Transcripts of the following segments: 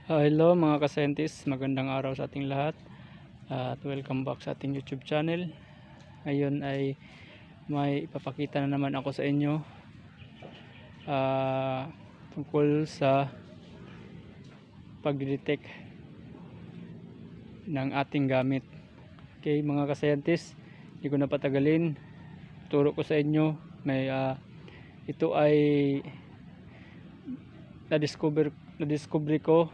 Hello mga ka-scientist, magandang araw sa ating lahat at welcome back sa ating YouTube channel. Ngayon ay may ipapakita na naman ako sa inyo tungkol sa pag-detect ng ating gamit. Okay mga ka-scientist, hindi ko na patagalin, turo ko sa inyo. Ito ay na-discover ko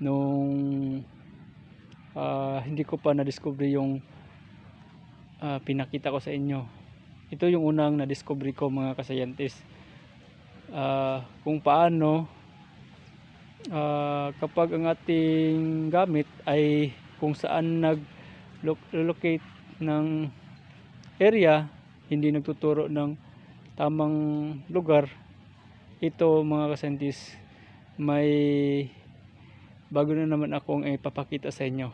nung hindi ko pa na-discover yung pinakita ko sa inyo. Ito yung unang na-discover ko mga ka-scientist, kung paano kapag ang ating gamit ay kung saan nag-locate ng area, hindi nagtuturo ng tamang lugar. Ito mga ka-scientist, may bago na naman akong ipapakita sa inyo.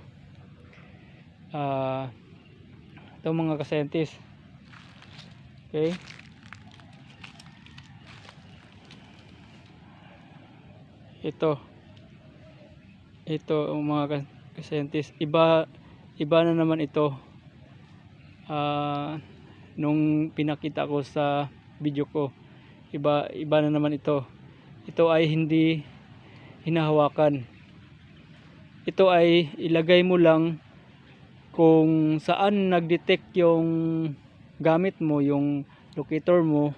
Ito mga ka-scientist, okay, ito mga ka-scientist, iba na naman ito nung pinakita ko sa video ko. Iba na naman ito. Ito ay hindi hinahawakan. Ito ay ilagay mo lang kung saan nag-detect yung gamit mo, yung locator mo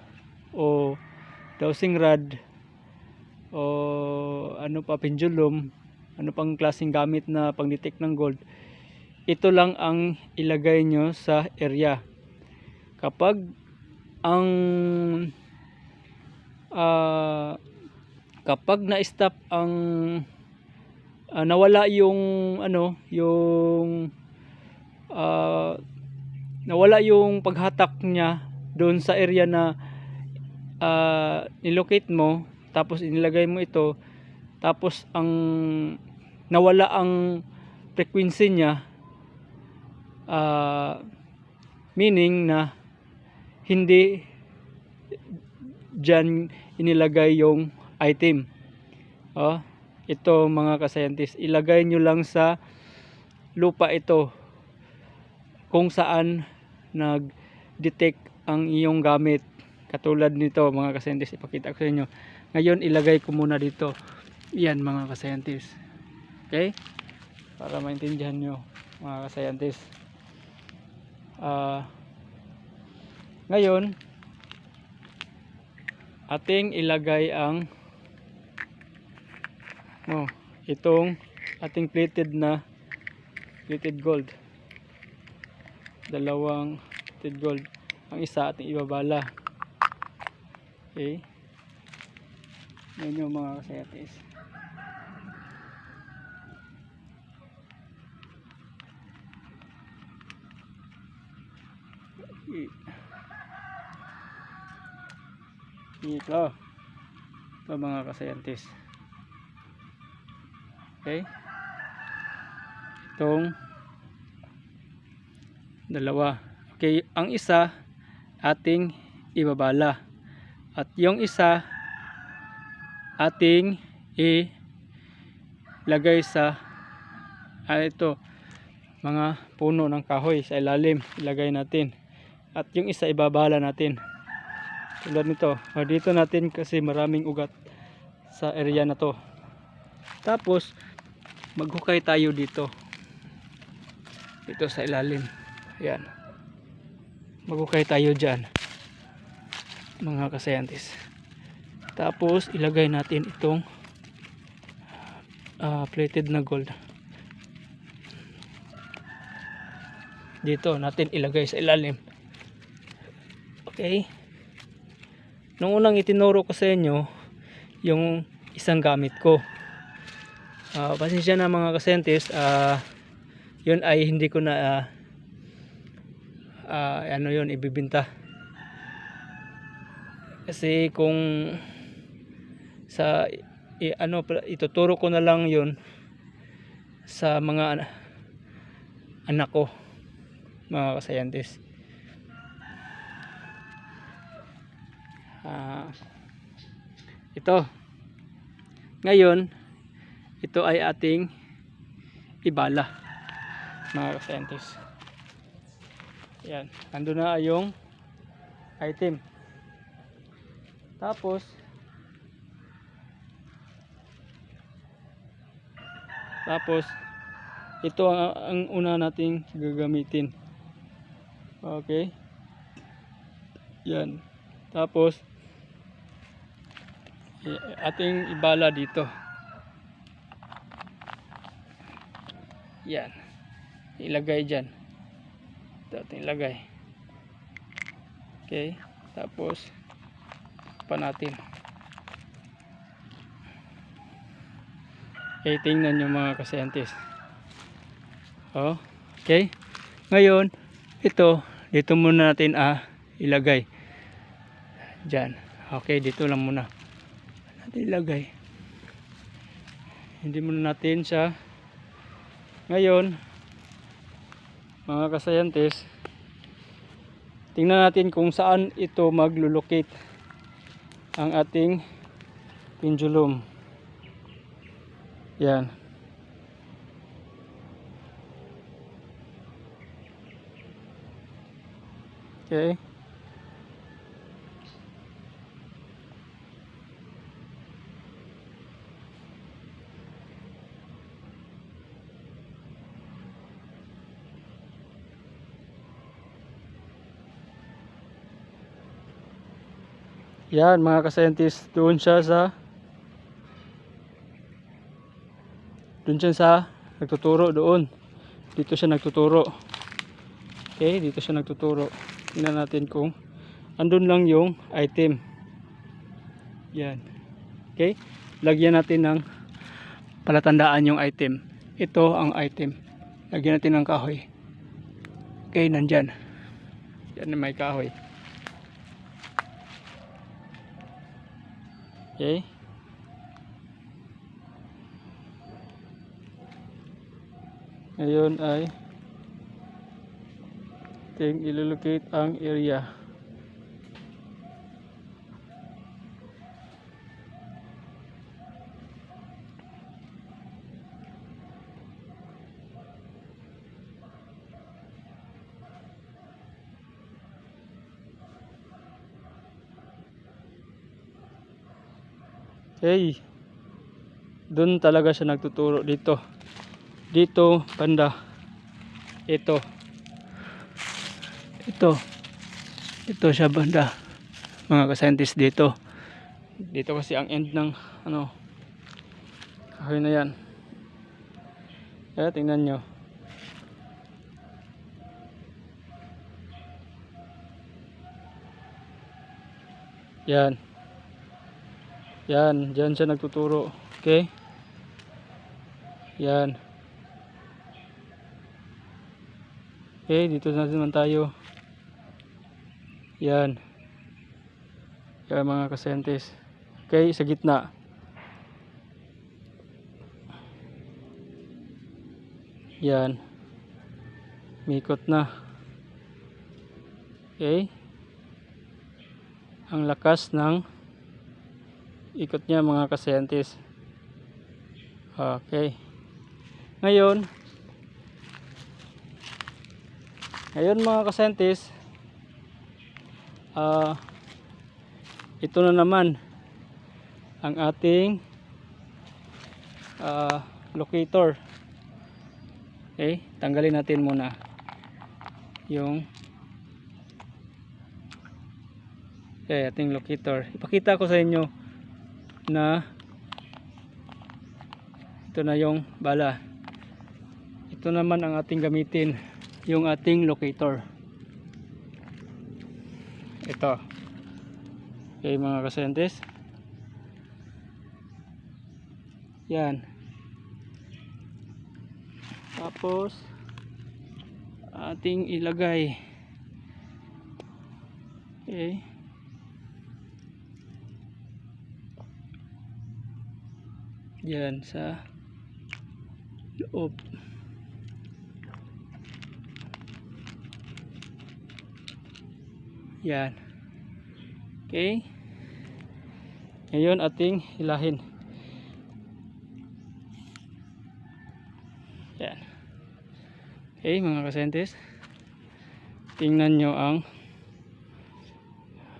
o dowsing rod o ano pa, pendulum, ano pang klaseng gamit na pang-detect ng gold. Ito lang ang ilagay nyo sa area. Kapag ang kapag na-stop ang nawala yung nawala yung paghatak niya doon sa area na nilocate mo, tapos inilagay mo ito, tapos ang nawala ang frequency niya, meaning na hindi dyan inilagay yung item. Ito mga ka-scientist, ilagay nyo lang sa lupa ito kung saan nag-detect ang iyong gamit. Katulad nito mga ka-scientist, ipakita ko sa inyo. Ngayon ilagay ko muna dito. Yan mga ka-scientist, okay, para maintindihan nyo mga ka-scientist. Ngayon ating ilagay ang itong ating plated gold. Dalawang plated gold. Ang isa ating ibabala. Okay, ngayon yung mga ka-scientist, ito mga ka-scientist, okay, itong dalawa. Okay, ang isa ating ibabala at yung isa ating ilagay sa ito mga puno ng kahoy sa ilalim, ilagay natin, at yung isa ibabala natin tulad nito. Dito natin kasi maraming ugat sa area na to. Tapos maghukay tayo dito sa ilalim. Ayan, maghukay tayo dyan mga ka-scientist. Tapos ilagay natin itong plated na gold dito, natin ilagay sa ilalim. Okay, nung unang itinuro ko sa inyo yung isang gamit ko, pasensya na mga ka-scientist, yun ay hindi ko na yun ibibenta, kasi kung sa ituturo ko na lang yun sa mga anak ko mga ka-scientist. Ito ngayon ito ay ating ibala, mga ka-scientist. Yan, nandun na yung item. Tapos ito ang una nating gagamitin. Okay, yan. Tapos ating ibala dito. Yan, ilagay dyan. Ito ating ilagay. Okay, tapos pa natin. Okay, tingnan nyo mga ka-scientist. Okay, ngayon ito dito muna natin ilagay dyan. Okay, dito lang muna natin ilagay. Hindi muna natin siya ngayon, mga ka-scientist. Tingnan natin kung saan ito maglulocate ang ating pendulum. Yan. Okay. Yan mga ka-scientist, doon siya nagtuturo doon. Dito siya nagtuturo. Okay, dito siya nagtuturo. Tingnan natin kung andun lang yung item. Yan. Okay, lagyan natin ng palatandaan yung item. Ito ang item. Lagyan natin ng kahoy. Okay, nandyan. Yan na may kahoy. Okay. Ngayon ay ilolocate ang area. Okay. Doon talaga siya nagtuturo dito. Dito banda. Ito siya banda, mga ka-scientist. Dito kasi ang end ng kahoy na yan. Kaya tingnan nyo. Yan, dyan siya nagtuturo. Okay, yan. Okay, dito naman tayo. Yan. Yan mga ka-scientist. Okay, sa gitna. Yan. Mikot na. Okay. Ang lakas ng ikot niya mga ka-scientist. Okay. Ngayon mga ka-scientist, ito na naman ang ating locator. Okay, tanggalin natin muna yung ating locator. Ipakita ko sa inyo na ito na yung bala. Ito naman ang ating gamitin, yung ating locator. Ito. Okay mga ka-scientist. Yan. Tapos ating ilagay. Okay. Yan sa loob. Yan. Okay. Ngayon ating hilahin. Yan. Okay mga ka-scientist. Tingnan nyo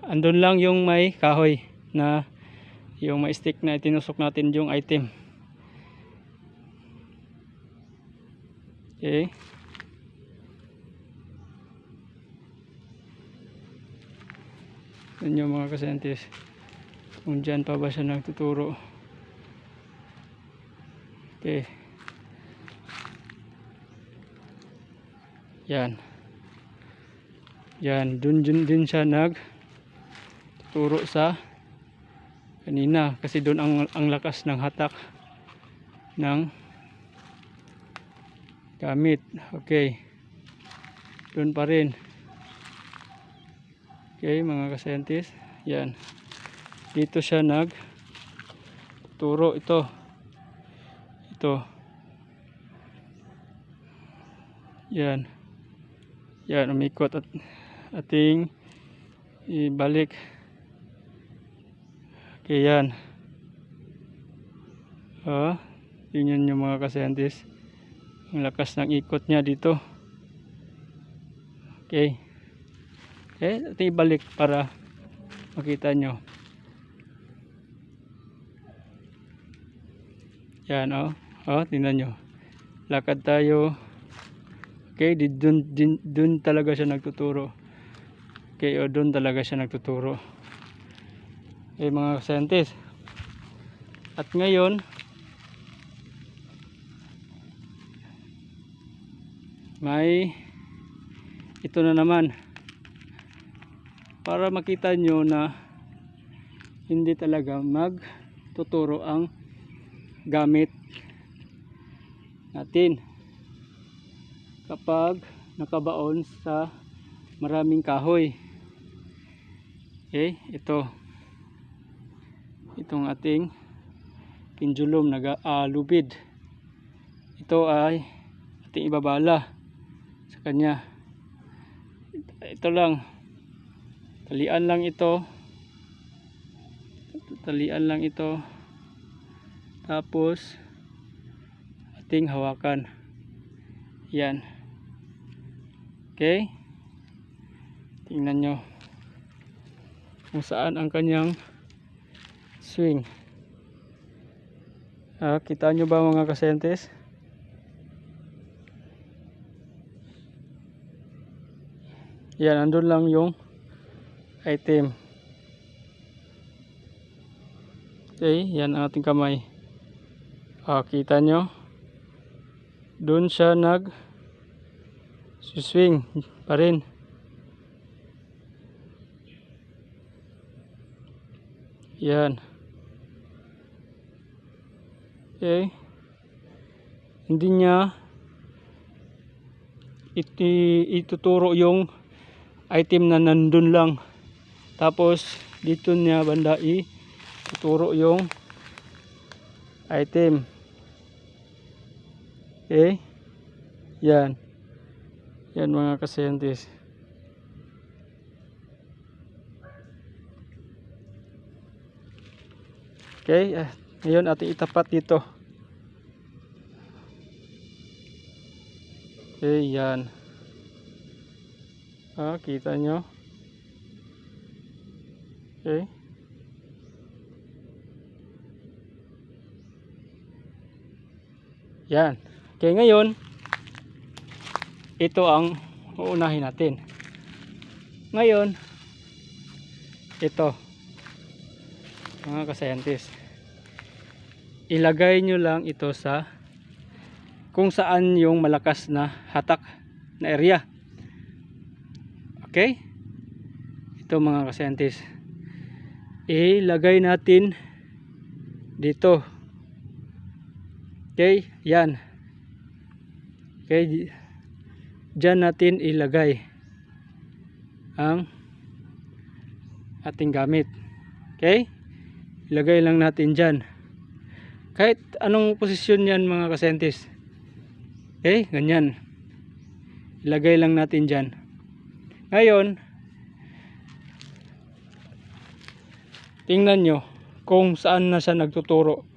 andun lang yung may kahoy na yung may stick na itinusok natin yung item. Okay. Yan yung mga ka-scientist. Kung dyan pa ba siya nagtuturo. Okay. Yan. Yan. Dun din siya nagtuturo sa kanina. Kasi dun ang lakas ng hatak ng gamit. Okay. Dun pa rin. Okay mga ka-scientist. Yan. Dito siya nagtuturo. Ito. Yan. Yan. Umikot at ating ibalik. Okay yan. Tingnan nyo mga ka-scientist. Ang lakas ng ikot niya dito. Okay. Okay. Ating ibalik para makita nyo. Yan tingnan nyo. Lakad tayo. Okay, dun talaga siya nagtuturo. Okay, dun talaga siya nagtuturo. Okay mga scientist. At ngayon may ito na naman. Para makita nyo na hindi talaga magtuturo ang gamit natin kapag nakabaon sa maraming kahoy. Okay, itong ating pendulum lubid. Ito ay ating ibabala sa kanya. Ito lang, talian lang ito, tapos ating hawakan. Yan. Okay, tingnan nyo kung saan ang kanyang swing. Kita nyo ba mga ka-scientist? Yan, andun lang yung item. Okay, yan ang ating kamay. Kita nyo? Doon siya swing pa rin. Yan. Okay. Hindi niya ituturo yung item na nandun lang. Tapos dito niya banda ituturo yung item. Okay. Yan. Yan mga ka-scientist. Okay. Ngayon ating itapat dito. Okay. Yan. Kita nyo. Okay. Yan. Okay, ngayon ito ang uunahin natin. Ngayon ito mga ka-scientist, ilagay nyo lang ito sa kung saan yung malakas na hatak na area. Okay, ito mga ka-scientist, ilagay natin dito. Okay, yan. Okay, dyan natin ilagay ang ating gamit. Okay, ilagay lang natin dyan. Kahit anong posisyon yan mga ka-scientist. Okay, ganyan. Ilagay lang natin dyan. Ngayon, tingnan nyo kung saan na siya nagtuturo.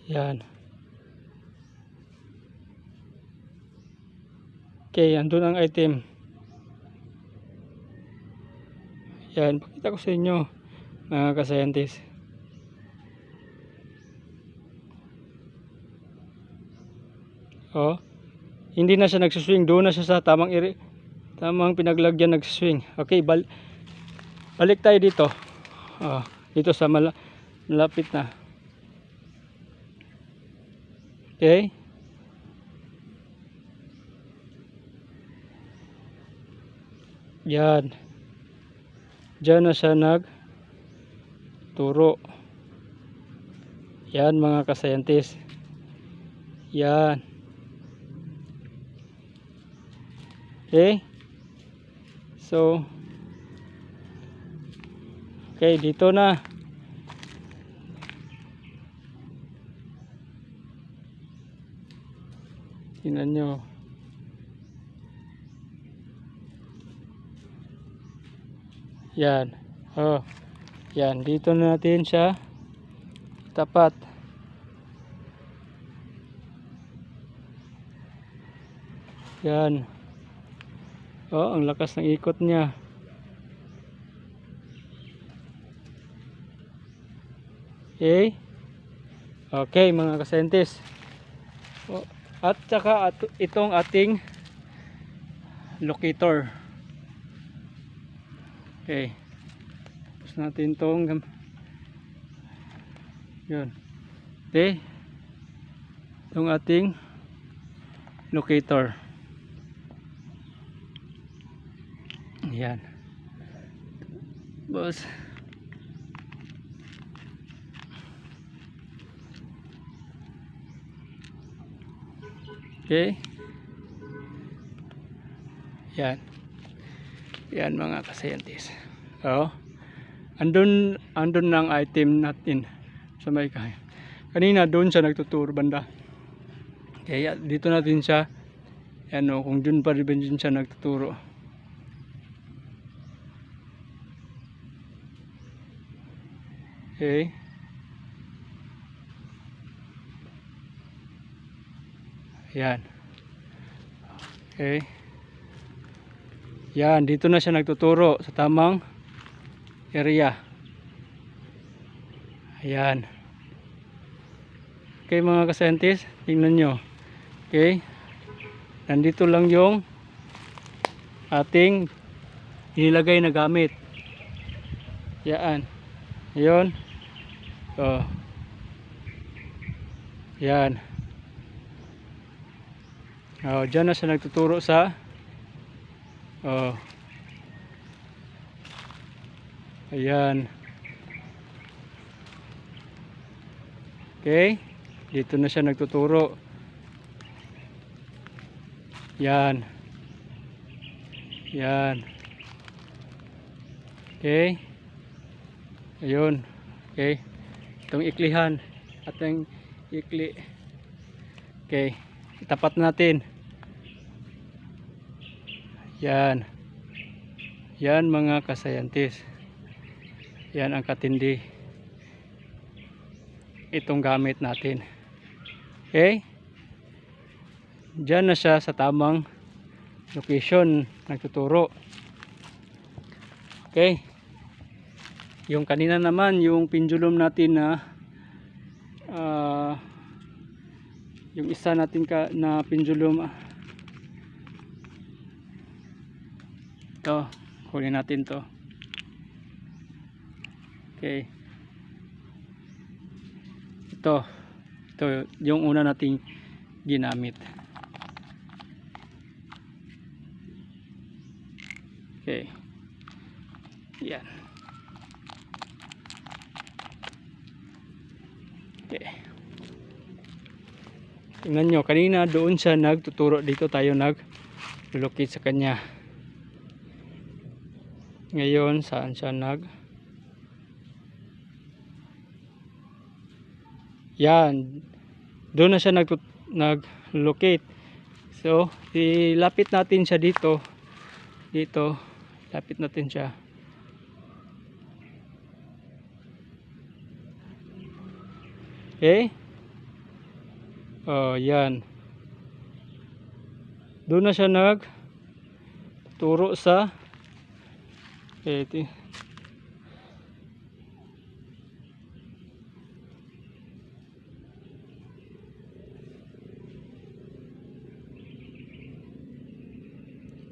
Yan. Okay, andun ang item. Yan, pakita ko sa inyo mga ka-scientist. Oh, hindi na siya nagsuswing, doon na siya sa tamang pinaglagyan nagsuswing. Okay, balik tayo dito. Oh, dito sa malapit na. Okay. Yan. Diyan na siya nagturo. Yan mga ka-scientist. Yan. Okay. So, okay, dito na. Tingnan nyo. Yan. Oh. Yan, dito na natin siya tapat. Yan. Oh, ang lakas ng ikot niya. Okay. Okay, mga ka-scientist. Oh, at saka itong ating locator. Okay. Tapos natin itong yun. Okay. Itong ating locator. Yan. Boss. Okay. Yan. Yan mga ka-scientist. Oh. Andun ang item natin sa may kaya. Kanina doon siya nagtuturo banda. Kaya dito natin siya. Ano, kung doon pa rin siya nagtuturo. Okay. Yan. Okay. Yan, dito na siya nagtuturo sa tamang area. Ayan. Okay mga ka-scientist, tingnan nyo. Okay. Nandito lang yung ating inilagay na gamit. Yan. Ayun. Oh. Yan. Oh, dyan na siya nagtuturo sa oh. Ayan. Okay. Dito na siya nagtuturo. Yan. Yan. Okay. Ayun. Okay. Itong iklihan at yung ikli. Okay. Itapat natin. Yan. Yan mga ka-scientist. Yan ang katindi. Itong gamit natin. Okay. Diyan na siya sa tamang location nagtuturo. Okay. Yung kanina naman, yung pendulum natin na yung isa natin na pendulum ito, kunin natin to. Okay. Ito yung una nating ginamit. Okay. Yan. Okay. Tingnan nyo, kanina doon siya nagtuturo, dito tayo nag-locate sa kanya. Ngayon, saan siya yan. Doon na siya nag-locate. So, ilapit natin siya dito. Lapit natin siya. Okay. Yan. Doon na siya turo sa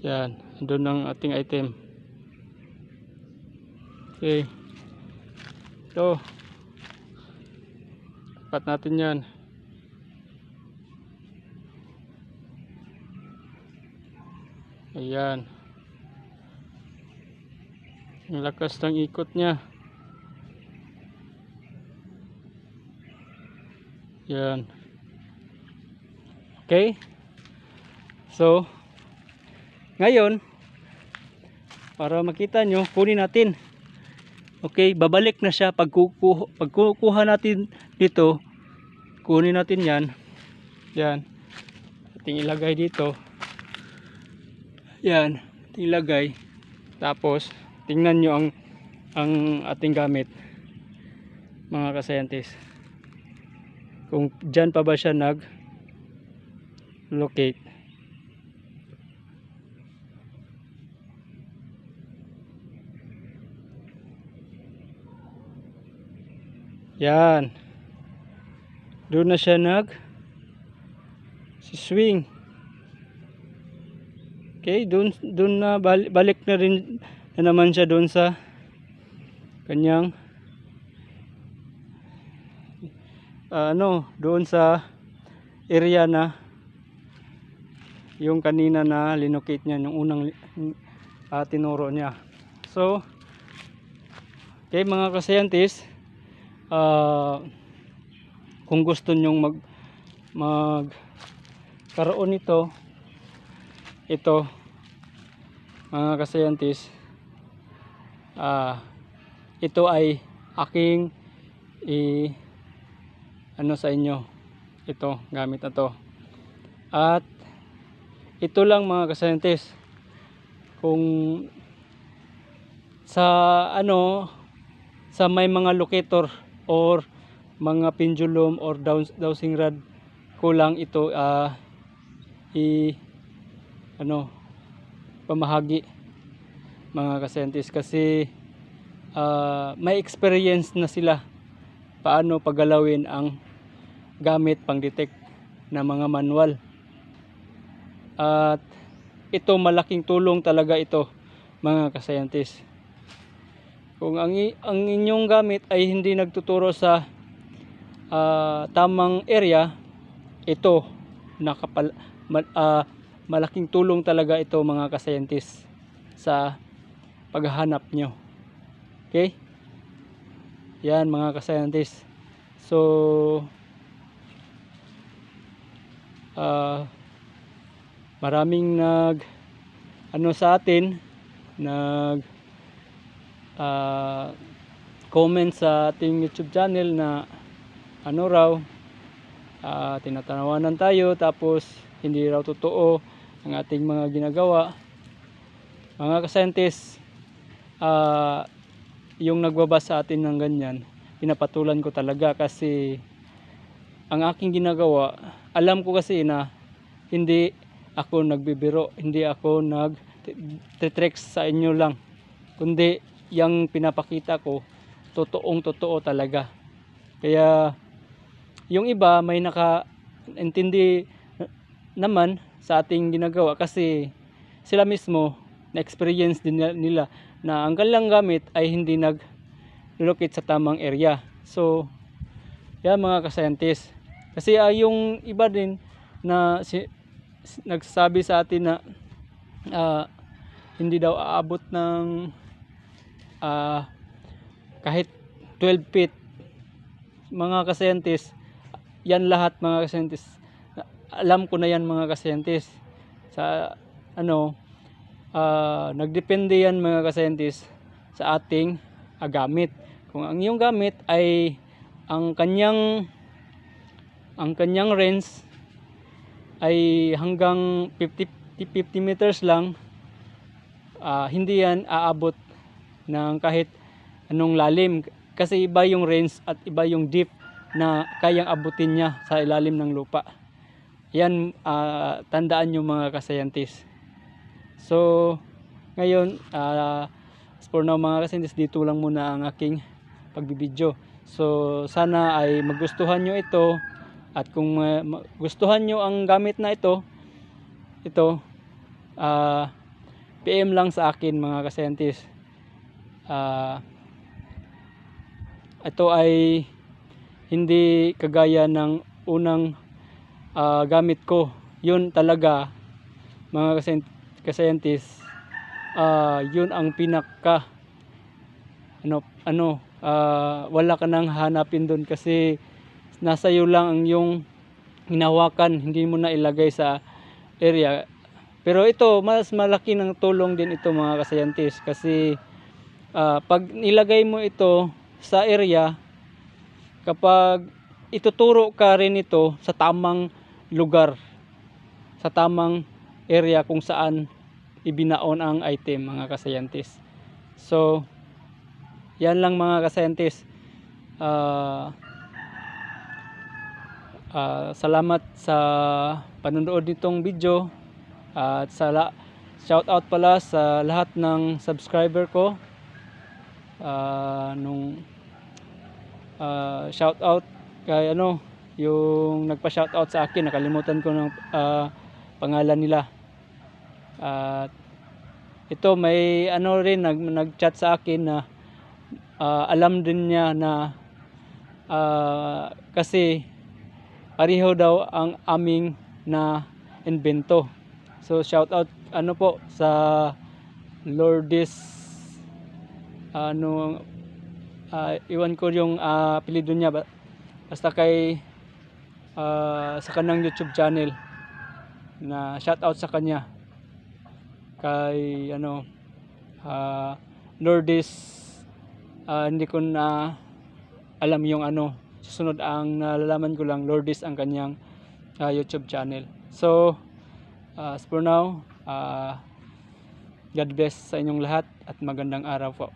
yan, doon ang ating item. Okay. Ito. Tapat natin yan. Ayan. Ang lakas ng ikot niya. Yan. Okay. So, ngayon, para makita nyo, kunin natin. Okay, babalik na siya. Pagkukuha natin dito, kunin natin yan. Yan. Ating ilagay dito. Yan. Ating ilagay. Tapos, tingnan nyo ang ating gamit. Mga ka-scientist. Kung dyan pa ba siya nag-locate. Yan. Doon na siya swing. Okay, doon na balik na rin na naman siya doon sa kanyang doon sa area na yung kanina na linocate niya yung unang tinuro niya. So, okay mga ka-scientist, kung gusto nyong magkaroon nito, ito mga ka-scientist, ito ay aking sa inyo, ito gamit na to. At ito lang mga ka-scientist, kung sa may mga locator or mga pendulum or dowsing rod, kulang ito pamahagi mga ka-scientist, kasi may experience na sila paano paggalawin ang gamit pang detect na mga manual. At ito, malaking tulong talaga ito mga ka-scientist. Kung ang inyong gamit ay hindi nagtuturo sa tamang area, ito malaking tulong talaga ito mga ka-scientist sa paghahanap nyo. Okay? Yan mga ka-scientist. So, maraming sa atin comment sa ating YouTube channel na tinatawanan tayo, tapos hindi raw totoo ang ating mga ginagawa. Mga ka-scientist, yung nagbabasa sa atin ng ganyan, pinapatulan ko talaga, kasi ang aking ginagawa, alam ko kasi na hindi ako nagbibiro, hindi ako nag-tricks sa inyo lang, kundi yung pinapakita ko totoo talaga. Kaya yung iba may nakaintindi naman sa ating ginagawa, kasi sila mismo na experience din nila na ang kanilang gamit ay hindi nag-locate sa tamang area. So yan mga ka-scientist, kasi yung iba din na nagsasabi sa atin na hindi daw aabot ng kahit 12 feet. Mga ka-scientist, yan lahat mga ka-scientist, alam ko na yan mga ka-scientist. Sa nagdepende yan mga ka-scientist sa ating gamit. Kung ang iyong gamit ay ang kanyang range ay hanggang 50 meters lang, hindi yan aabot ng kahit anong lalim, kasi iba yung range at iba yung deep na kayang abutin niya sa ilalim ng lupa. yan, tandaan nyo mga ka-scientist. So ngayon, as for now mga ka-scientist, dito lang muna ang aking pagbibideo. So sana ay magustuhan nyo ito, at kung gustuhan nyo ang gamit na ito, PM lang sa akin mga ka-scientist. Ito ay hindi kagaya ng unang gamit ko. Yun talaga mga ka-scientist, yun ang pinaka wala ka nang hanapin doon, kasi nasa iyo lang ang yung hinawakan, hindi mo na ilagay sa area. Pero ito, mas malaki ng tulong din ito mga ka-scientist, kasi pag nilagay mo ito sa area, kapag ituturo ka rin ito sa tamang lugar, sa tamang area kung saan ibinaon ang item mga ka-scientist. So yan lang mga ka-scientist. Salamat sa panonood nitong video, at shout out pala sa lahat ng subscriber ko. Shout out kay yung nagpa-shout out sa akin, nakalimutan ko ng pangalan nila. At ito, may rin nag-chat sa akin na alam din niya na kasi pareho daw ang aming na invento. So shout out po sa Lourdes, iwan ko yung apelyido niya, basta kay sa kanang YouTube channel, na shout out sa kanya, kay Lourdes, hindi ko na alam yung susunod, ang nalalaman ko lang Lourdes ang kanyang YouTube channel. So as for now, God bless sa inyong lahat at magandang araw po.